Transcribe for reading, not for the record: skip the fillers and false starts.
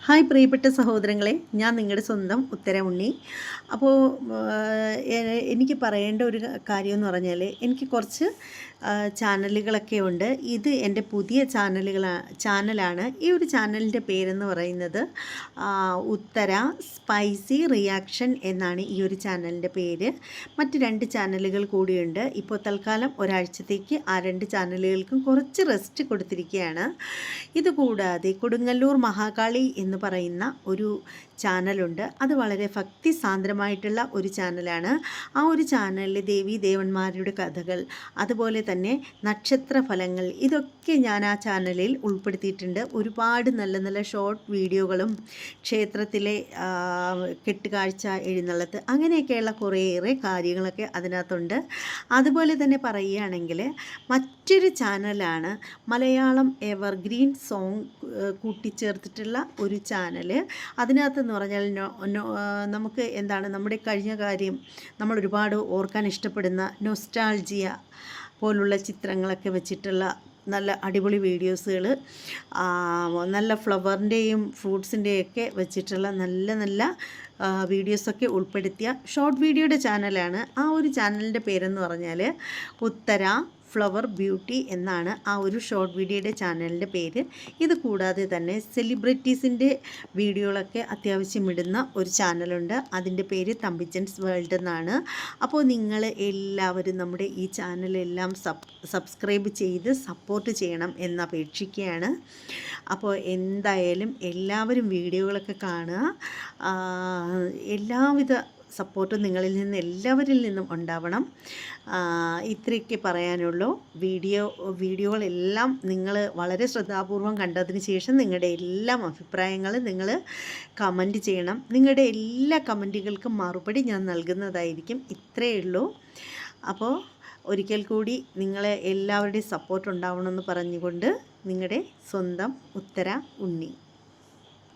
Hi പ്രിയപ്പെട്ട സഹോദരങ്ങളെ, ഞാൻ നിങ്ങളുടെ സ്വന്തം ഉത്തര ഉണ്ണി. അപ്പോൾ എനിക്ക് പറയേണ്ട ഒരു കാര്യമെന്ന് പറഞ്ഞാൽ, എനിക്ക് കുറച്ച് ചാനലുകളൊക്കെ ഉണ്ട്. ഇത് എൻ്റെ പുതിയ ചാനലാണ്. ഈ ഒരു ചാനലിൻ്റെ പേരെന്ന് പറയുന്നത് ഉത്തര സ്പൈസി റിയാക്ഷൻ എന്നാണ് ഈ ഒരു ചാനലിൻ്റെ പേര്. മറ്റ് 2 ചാനലുകൾ കൂടിയുണ്ട്. ഇപ്പോൾ തൽക്കാലം ഒരാഴ്ചത്തേക്ക് ആ 2 ചാനലുകൾക്കും കുറച്ച് റെസ്റ്റ് കൊടുത്തിരിക്കുകയാണ്. ഇതുകൂടാതെ കൊടുങ്ങല്ലൂർ മഹാകാളി എന്ന് പറയുന്ന ഒരു ചാനലുണ്ട്. അത് വളരെ ഭക്തിസാന്ദ്രമായിട്ടുള്ള ഒരു ചാനലാണ്. ആ ഒരു ചാനലിൽ ദേവീ ദേവന്മാരുടെ കഥകൾ, അതുപോലെ തന്നെ നക്ഷത്ര ഫലങ്ങൾ, ഇതൊക്കെ ഞാൻ ആ ചാനലിൽ ഉൾപ്പെടുത്തിയിട്ടുണ്ട്. ഒരുപാട് നല്ല നല്ല ഷോർട്ട് വീഡിയോകളും ക്ഷേത്രത്തിലെ കെട്ടുകാഴ്ച, എഴുന്നള്ളത്ത്, അങ്ങനെയൊക്കെയുള്ള കുറേയേറെ കാര്യങ്ങളൊക്കെ അതിനകത്തുണ്ട്. അതുപോലെ തന്നെ പറയുകയാണെങ്കിൽ മറ്റൊരു ചാനലാണ് മലയാളം എവർഗ്രീൻ സോങ് കൂട്ടിച്ചേർത്തിട്ടുള്ള ഒരു ചാനൽ. അതിനകത്തെന്ന് പറഞ്ഞാൽ നമുക്ക് എന്താണ്, നമ്മുടെ കഴിഞ്ഞ കാര്യം നമ്മൾ ഒരുപാട് ഓർക്കാൻ ഇഷ്ടപ്പെടുന്ന നൊസ്റ്റാൾജിയ പോലുള്ള ചിത്രങ്ങളൊക്കെ വെച്ചിട്ടുള്ള നല്ല അടിപൊളി വീഡിയോസുകൾ, നല്ല ഫ്ലവറിൻ്റെയും ഫ്രൂട്ട്സിൻ്റെയൊക്കെ വെച്ചിട്ടുള്ള നല്ല നല്ല വീഡിയോസൊക്കെ ഉൾപ്പെടുത്തിയ ഷോർട്ട് വീഡിയോയുടെ ചാനലാണ്. ആ ഒരു ചാനലിൻ്റെ പേരെന്ന് പറഞ്ഞാൽ ഉത്തര ഫ്ലവർ ബ്യൂട്ടി എന്നാണ് ആ ഒരു ഷോർട്ട് വീഡിയോയുടെ ചാനലിൻ്റെ പേര്. ഇത് കൂടാതെ തന്നെ സെലിബ്രിറ്റീസിൻ്റെ വീഡിയോകളൊക്കെ അത്യാവശ്യം ഇടുന്ന ഒരു ചാനലുണ്ട്. അതിൻ്റെ പേര് തമ്പിച്ചൻസ് വേൾഡ് എന്നാണ്. അപ്പോൾ നിങ്ങൾ എല്ലാവരും നമ്മുടെ ഈ ചാനലെല്ലാം സബ്സ്ക്രൈബ് ചെയ്ത് സപ്പോർട്ട് ചെയ്യണം എന്നപേക്ഷിക്കുകയാണ്. അപ്പോൾ എന്തായാലും എല്ലാവരും വീഡിയോകളൊക്കെ കാണുക. എല്ലാവിധ സപ്പോർട്ടും നിങ്ങളിൽ നിന്ന് എല്ലാവരിൽ നിന്നും ഉണ്ടാവണം. ഇത്രയൊക്കെ പറയാനുള്ളൂ. വീഡിയോകളെല്ലാം നിങ്ങൾ വളരെ ശ്രദ്ധാപൂർവം കണ്ടതിന് ശേഷം നിങ്ങളുടെ എല്ലാ അഭിപ്രായങ്ങളും നിങ്ങൾ കമൻറ്റ് ചെയ്യണം. നിങ്ങളുടെ എല്ലാ കമൻറ്റുകൾക്കും മറുപടി ഞാൻ നൽകുന്നതായിരിക്കും. ഇത്രയേ ഉള്ളൂ. അപ്പോൾ ഒരിക്കൽ കൂടി നിങ്ങളെ എല്ലാവരുടെയും സപ്പോർട്ട് ഉണ്ടാവണമെന്ന് പറഞ്ഞുകൊണ്ട് നിങ്ങളുടെ സ്വന്തം ഉത്തര ഉണ്ണി.